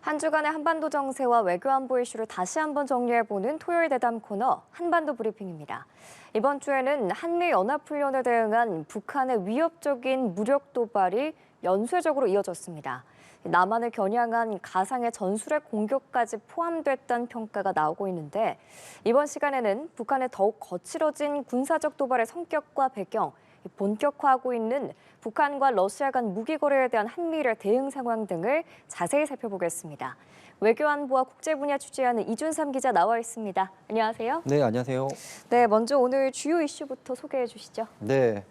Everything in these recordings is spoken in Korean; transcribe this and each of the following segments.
한 주간의 한반도 정세와 외교 안보 이슈를 다시 한번 정리해보는 토요일 대담 코너 한반도 브리핑입니다. 이번 주에는 한미 연합훈련에 대응한 북한의 위협적인 무력 도발이 연쇄적으로 이어졌습니다. 남한을 겨냥한 가상의 전술핵 공격까지 포함됐다는 평가가 나오고 있는데 이번 시간에는 북한의 더욱 거칠어진 군사적 도발의 성격과 배경, 본격화하고 있는 북한과 러시아 간 무기 거래에 대한 한미일의 대응 상황 등을 자세히 살펴보겠습니다. 외교안보와 국제 분야 취재하는 이준삼 기자 나와 있습니다. 안녕하세요. 네, 안녕하세요. 네, 먼저 오늘 주요 이슈부터 소개해 주시죠. 네,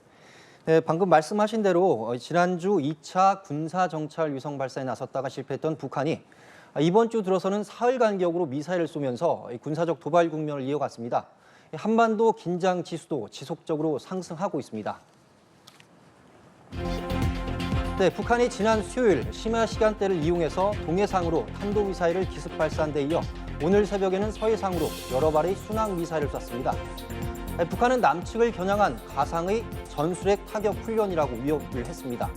방금 말씀하신 대로 지난주 2차 군사정찰 위성 발사에 나섰다가 실패했던 북한이 이번 주 들어서는 사흘 간격으로 미사일을 쏘면서 군사적 도발 국면을 이어갔습니다. 한반도 긴장 지수도 지속적으로 상승하고 있습니다. 네, 북한이 지난 수요일 심야 시간대를 이용해서 동해상으로 탄도미사일을 기습 발사한 데 이어 오늘 새벽에는 서해상으로 여러 발의 순항 미사일을 쐈습니다. 북한은 남측을 겨냥한 가상의 전술핵 타격 훈련이라고 위협을 했습니다.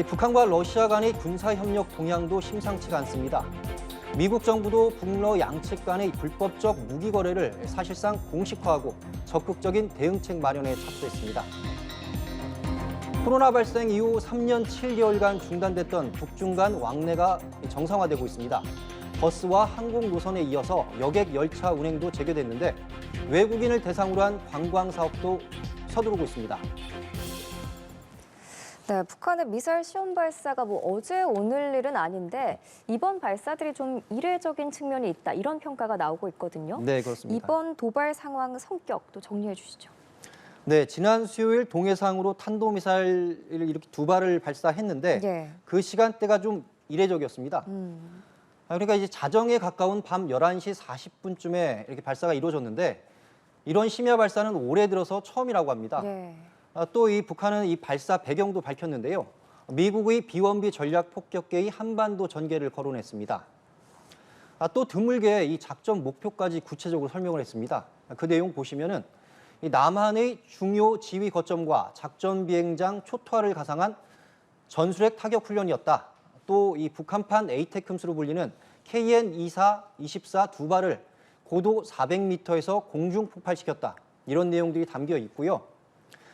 북한과 러시아 간의 군사협력 동향도 심상치가 않습니다. 미국 정부도 북러 양측 간의 불법적 무기 거래를 사실상 공식화하고 적극적인 대응책 마련에 착수했습니다. 코로나 발생 이후 3년 7개월간 중단됐던 북중 간 왕래가 정상화되고 있습니다. 버스와 항공 노선에 이어서 여객 열차 운행도 재개됐는데 외국인을 대상으로 한 관광 사업도 서두르고 있습니다. 네, 북한의 미사일 시험 발사가 어제 오늘 일은 아닌데 이번 발사들이 좀 이례적인 측면이 있다 이런 평가가 나오고 있거든요. 네, 그렇습니다. 이번 도발 상황 성격도 정리해 주시죠. 네, 지난 수요일 동해상으로 탄도미사일을 이렇게 두 발을 발사했는데 예. 그 시간대가 좀 이례적이었습니다. 그러니까 이제 자정에 가까운 밤 11시 40분쯤에 이렇게 발사가 이루어졌는데 이런 심야 발사는 올해 들어서 처음이라고 합니다. 예. 또 이 북한은 이 발사 배경도 밝혔는데요. 미국의 비원비 전략 폭격계의 한반도 전개를 거론했습니다. 또 드물게 이 작전 목표까지 구체적으로 설명을 했습니다. 그 내용 보시면은 이 남한의 중요 지휘 거점과 작전 비행장 초토화를 가상한 전술핵 타격 훈련이었다. 또 이 북한판 에이테크스로 불리는 KN-24, 24 두 발을 고도 400m에서 공중 폭발시켰다. 이런 내용들이 담겨 있고요.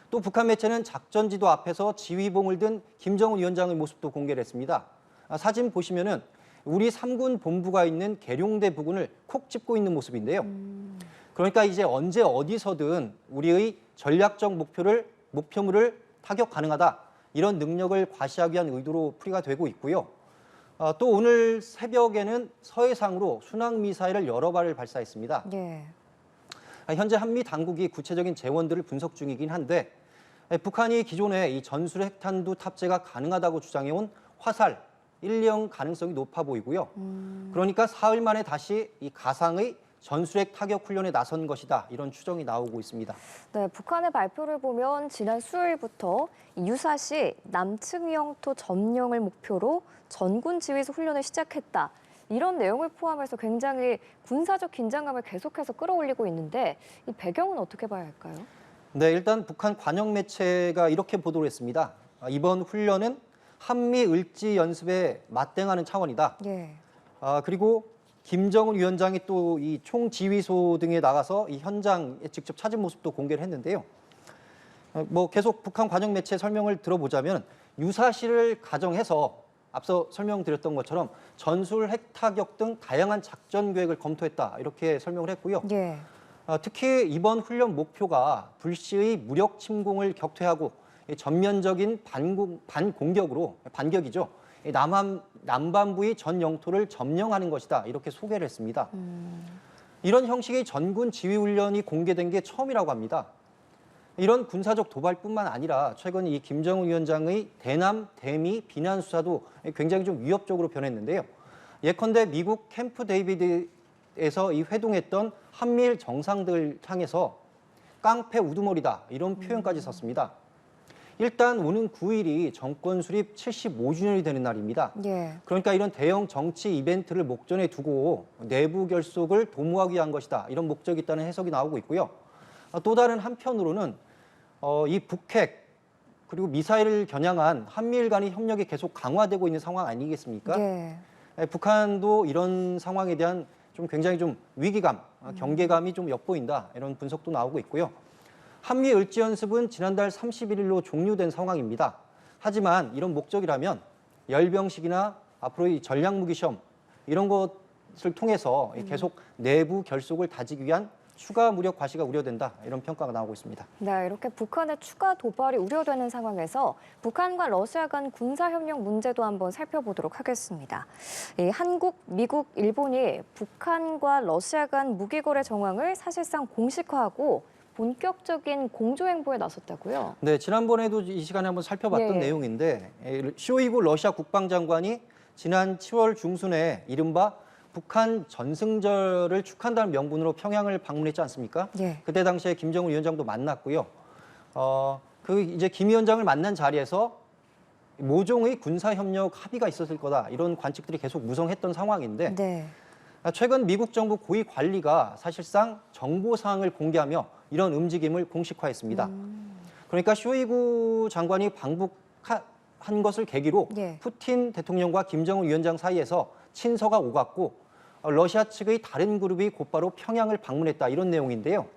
또 북한 매체는 작전 지도 앞에서 지휘봉을 든 김정은 위원장의 모습도 공개를 했습니다. 사진 보시면은 우리 3군 본부가 있는 계룡대 부근을 콕 짚고 있는 모습인데요. 그러니까 이제 언제 어디서든 우리의 전략적 목표물을 타격 가능하다. 이런 능력을 과시하기 위한 의도로 풀이가 되고 있고요. 또 오늘 새벽에는 서해상으로 순항 미사일을 여러 발을 발사했습니다. 예. 현재 한미 당국이 구체적인 재원들을 분석 중이긴 한데 북한이 기존에 이 전술 핵탄두 탑재가 가능하다고 주장해온 화살 1형 가능성이 높아 보이고요. 그러니까 사흘 만에 다시 이 가상의 전술핵 타격 훈련에 나선 것이다. 이런 추정이 나오고 있습니다. 네, 북한의 발표를 보면 지난 수요일부터 유사시 남측 영토 점령을 목표로 전군 지휘소 훈련을 시작했다. 이런 내용을 포함해서 굉장히 군사적 긴장감을 계속해서 끌어올리고 있는데 이 배경은 어떻게 봐야 할까요? 네, 일단 북한 관영 매체가 이렇게 보도를 했습니다. 이번 훈련은 한미 을지 연습에 맞대응하는 차원이다. 예. 그리고 김정은 위원장이 또 이 총지휘소 등에 나가서 이 현장에 직접 찾은 모습도 공개를 했는데요. 계속 북한 관영 매체 설명을 들어보자면 유사시를 가정해서 앞서 설명드렸던 것처럼 전술 핵타격 등 다양한 작전 계획을 검토했다. 이렇게 설명을 했고요. 예. 특히 이번 훈련 목표가 불시의 무력 침공을 격퇴하고 전면적인 반격이죠. 남반부의 전 영토를 점령하는 것이다. 이렇게 소개를 했습니다. 이런 형식의 전군 지휘훈련이 공개된 게 처음이라고 합니다. 이런 군사적 도발뿐만 아니라 최근 이 김정은 위원장의 대남, 대미 비난 수사도 굉장히 좀 위협적으로 변했는데요. 예컨대 미국 캠프 데이비드에서 이 회동했던 한미일 정상들 향해서 깡패 우두머리다 이런 표현까지 썼습니다. 일단 오는 9일이 정권 수립 75주년이 되는 날입니다. 예. 그러니까 이런 대형 정치 이벤트를 목전에 두고 내부 결속을 도모하기 위한 것이다. 이런 목적이 있다는 해석이 나오고 있고요. 또 다른 한편으로는 이 북핵 그리고 미사일을 겨냥한 한미일 간의 협력이 계속 강화되고 있는 상황 아니겠습니까? 예. 북한도 이런 상황에 대한 좀 굉장히 좀 위기감, 경계감이 좀 엿보인다 이런 분석도 나오고 있고요. 한미 을지 연습은 지난달 31일로 종료된 상황입니다. 하지만 이런 목적이라면 열병식이나 앞으로 이 전략무기 시험 이런 것을 통해서 계속 내부 결속을 다지기 위한 추가 무력 과시가 우려된다 이런 평가가 나오고 있습니다. 네, 이렇게 북한의 추가 도발이 우려되는 상황에서 북한과 러시아 간 군사협력 문제도 한번 살펴보도록 하겠습니다. 한국, 미국, 일본이 북한과 러시아 간 무기거래 정황을 사실상 공식화하고 본격적인 공조행보에 나섰다고요? 네, 지난번에도 이 시간에 한번 살펴봤던 예. 내용인데 쇼이구 러시아 국방장관이 지난 7월 중순에 이른바 북한 전승절을 축하한다는 명분으로 평양을 방문했지 않습니까? 예. 그때 당시에 김정은 위원장도 만났고요. 이제 김 위원장을 만난 자리에서 모종의 군사협력 합의가 있었을 거다 이런 관측들이 계속 무성했던 상황인데 네. 최근 미국 정부 고위 관리가 사실상 정보 사항을 공개하며 이런 움직임을 공식화했습니다. 그러니까 쇼이구 장관이 방북한 것을 계기로 예. 푸틴 대통령과 김정은 위원장 사이에서 친서가 오갔고 러시아 측의 다른 그룹이 곧바로 평양을 방문했다 이런 내용인데요.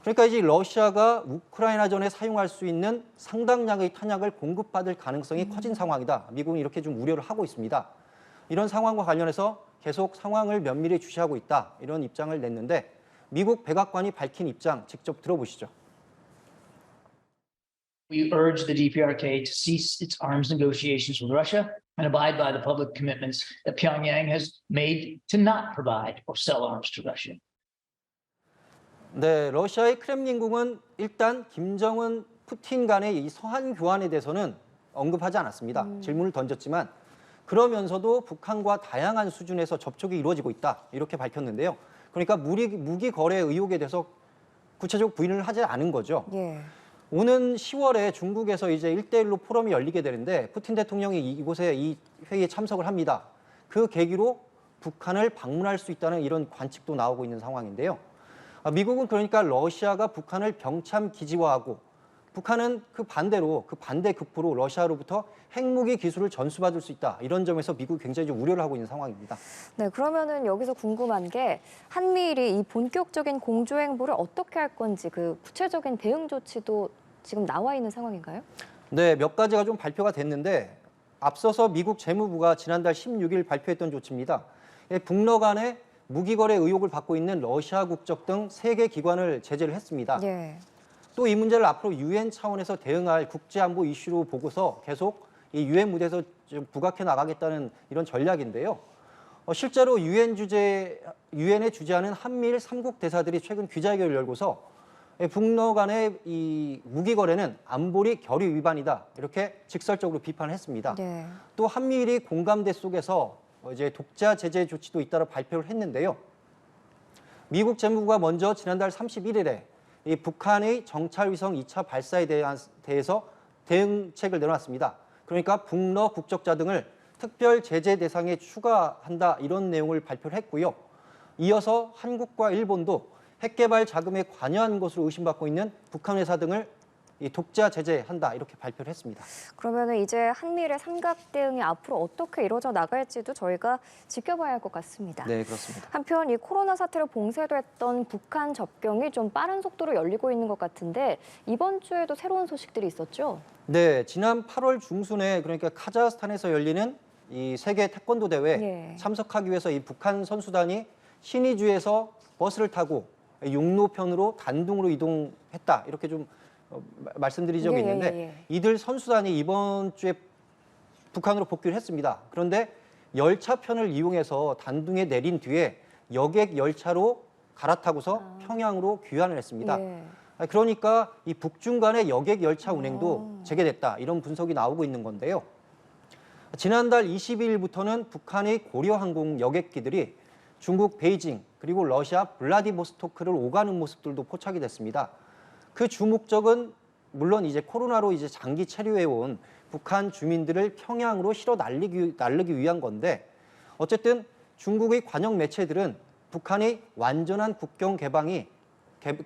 그러니까 이제 러시아가 우크라이나전에 사용할 수 있는 상당량의 탄약을 공급받을 가능성이 커진 상황이다. 미국은 이렇게 좀 우려를 하고 있습니다. 이런 상황과 관련해서 계속 상황을 면밀히 주시하고 있다. 이런 입장을 냈는데 미국 백악관이 밝힌 입장 직접 들어보시죠. We urge the DPRK to cease its arms negotiations with Russia and abide by the public commitments that Pyongyang has made to not provide or sell arms to Russia. 네, 러시아의 크렘린궁은 일단 김정은, 푸틴 간의 이 서한 교환에 대해서는 언급하지 않았습니다. 질문을 던졌지만 그러면서도 북한과 다양한 수준에서 접촉이 이루어지고 있다 이렇게 밝혔는데요. 그러니까 무기 거래 의혹에 대해서 구체적 부인을 하지 않은 거죠. 예. 오는 10월에 중국에서 이제 1대1로 포럼이 열리게 되는데 푸틴 대통령이 이곳에 이 회의에 참석을 합니다. 그 계기로 북한을 방문할 수 있다는 이런 관측도 나오고 있는 상황인데요. 미국은 그러니까 러시아가 북한을 병참 기지화하고 북한은 그 반대로 그 반대 극부로 러시아로부터 핵무기 기술을 전수받을 수 있다. 이런 점에서 미국이 굉장히 좀 우려를 하고 있는 상황입니다. 네, 그러면은 여기서 궁금한 게 한미일이 이 본격적인 공조행보를 어떻게 할 건지 그 구체적인 대응 조치도 지금 나와 있는 상황인가요? 네, 몇 가지가 좀 발표가 됐는데 앞서서 미국 재무부가 지난달 16일 발표했던 조치입니다. 북러 간에 무기 거래 의혹을 받고 있는 러시아 국적 등 3개 기관을 제재를 했습니다. 예. 또 이 문제를 앞으로 유엔 차원에서 대응할 국제안보 이슈로 보고서 계속 이 유엔 무대에서 좀 부각해 나가겠다는 이런 전략인데요. 실제로 유엔에 주재하는 한미일 3국 대사들이 최근 기자회견을 열고서 북러 간의 이 무기 거래는 안보리 결의 위반이다 이렇게 직설적으로 비판을 했습니다. 네. 또 한미일이 공감대 속에서 이제 독자 제재 조치도 잇따라 발표를 했는데요. 미국 재무부가 먼저 지난달 31일에 이 북한의 정찰위성 2차 발사에 대해서 대응책을 내놨습니다. 그러니까 북러 국적자 등을 특별 제재 대상에 추가한다 이런 내용을 발표를 했고요. 이어서 한국과 일본도 핵개발 자금에 관여한 것으로 의심받고 있는 북한 회사 등을 이 독자 제재한다 이렇게 발표를 했습니다. 그러면은 이제 한미일의 삼각 대응이 앞으로 어떻게 이루어져 나갈지도 저희가 지켜봐야 할 것 같습니다. 네, 그렇습니다. 한편 이 코로나 사태로 봉쇄됐던 북한 접경이 좀 빠른 속도로 열리고 있는 것 같은데 이번 주에도 새로운 소식들이 있었죠? 네, 지난 8월 중순에 그러니까 카자흐스탄에서 열리는 이 세계 태권도 대회 예. 참석하기 위해서 이 북한 선수단이 신의주에서 버스를 타고 육로편으로 단둥으로 이동했다 이렇게 좀 말씀드린 적이 예, 있는데 예, 예. 이들 선수단이 이번 주에 북한으로 복귀를 했습니다. 그런데 열차편을 이용해서 단둥에 내린 뒤에 여객 열차로 갈아타고서 평양으로 귀환을 했습니다. 예. 그러니까 이 북중 간의 여객 열차 운행도 재개됐다 이런 분석이 나오고 있는 건데요. 지난달 22일부터는 북한의 고려항공 여객기들이 중국 베이징 그리고 러시아 블라디보스토크를 오가는 모습들도 포착이 됐습니다. 그 주 목적은 물론 이제 코로나로 이제 장기 체류해 온 북한 주민들을 평양으로 실어 날리기 위한 건데 어쨌든 중국의 관영 매체들은 북한의 완전한 국경 개방이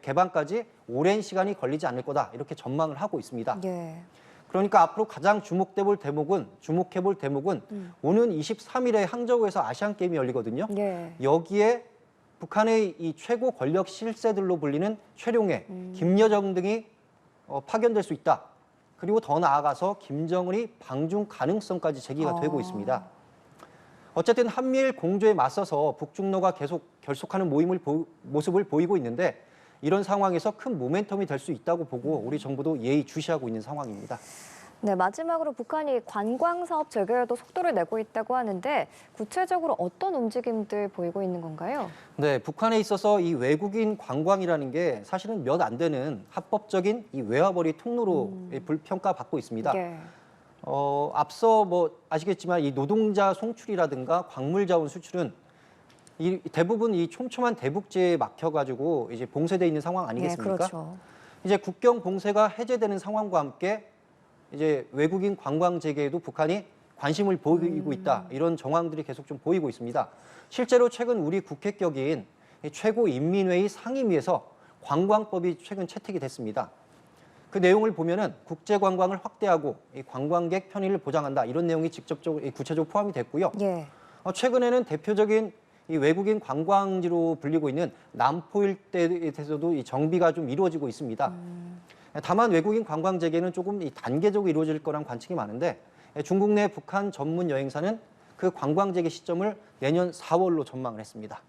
개방까지 오랜 시간이 걸리지 않을 거다 이렇게 전망을 하고 있습니다. 예. 그러니까 앞으로 가장 주목해볼 대목은 오는 23일에 항저우에서 아시안 게임이 열리거든요. 예. 여기에 북한의 이 최고 권력 실세들로 불리는 최룡해, 김여정 등이 파견될 수 있다. 그리고 더 나아가서 김정은이 방중 가능성까지 제기가 되고 있습니다. 어쨌든 한미일 공조에 맞서서 북중러가 계속 결속하는 모습을 보이고 있는데 이런 상황에서 큰 모멘텀이 될 수 있다고 보고 우리 정부도 예의주시하고 있는 상황입니다. 네, 마지막으로 북한이 관광 사업 재개에도 속도를 내고 있다고 하는데 구체적으로 어떤 움직임들 보이고 있는 건가요? 네, 북한에 있어서 이 외국인 관광이라는 게 사실은 몇 안 되는 합법적인 이 외화벌이 통로로 평가받고 있습니다. 예. 앞서 뭐 아시겠지만 이 노동자 송출이라든가 광물 자원 수출은 대부분 이 촘촘한 대북제에 막혀가지고 이제 봉쇄돼 있는 상황 아니겠습니까? 네, 그렇죠. 이제 국경 봉쇄가 해제되는 상황과 함께 이제 외국인 관광 재개에도 북한이 관심을 보이고 있다. 이런 정황들이 계속 좀 보이고 있습니다. 실제로 최근 우리 국회격인 최고인민회의 상임위에서 관광법이 최근 채택이 됐습니다. 그 내용을 보면은 국제 관광을 확대하고 이 관광객 편의를 보장한다. 이런 내용이 직접적으로 구체적으로 포함이 됐고요. 예. 최근에는 대표적인 이 외국인 관광지로 불리고 있는 남포 일대에 대해서도 이 정비가 좀 이루어지고 있습니다. 다만 외국인 관광 재개는 조금 이 단계적으로 이루어질 거란 관측이 많은데 중국 내 북한 전문 여행사는 그 관광 재개 시점을 내년 4월로 전망을 했습니다.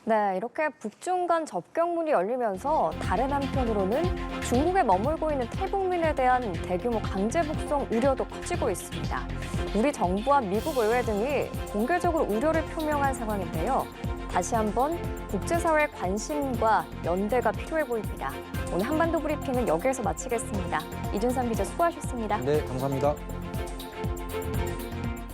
네, 이렇게 북중 간 접경문이 열리면서 다른 한편으로는 중국에 머물고 있는 탈북민에 대한 대규모 강제 북송 우려도 커지고 있습니다. 우리 정부와 미국 의회 등이 공개적으로 우려를 표명한 상황인데요. 다시 한번 국제사회의 관심과 연대가 필요해 보입니다. 오늘 한반도 브리핑은 여기에서 마치겠습니다. 이준삼 기자 수고하셨습니다. 네, 감사합니다.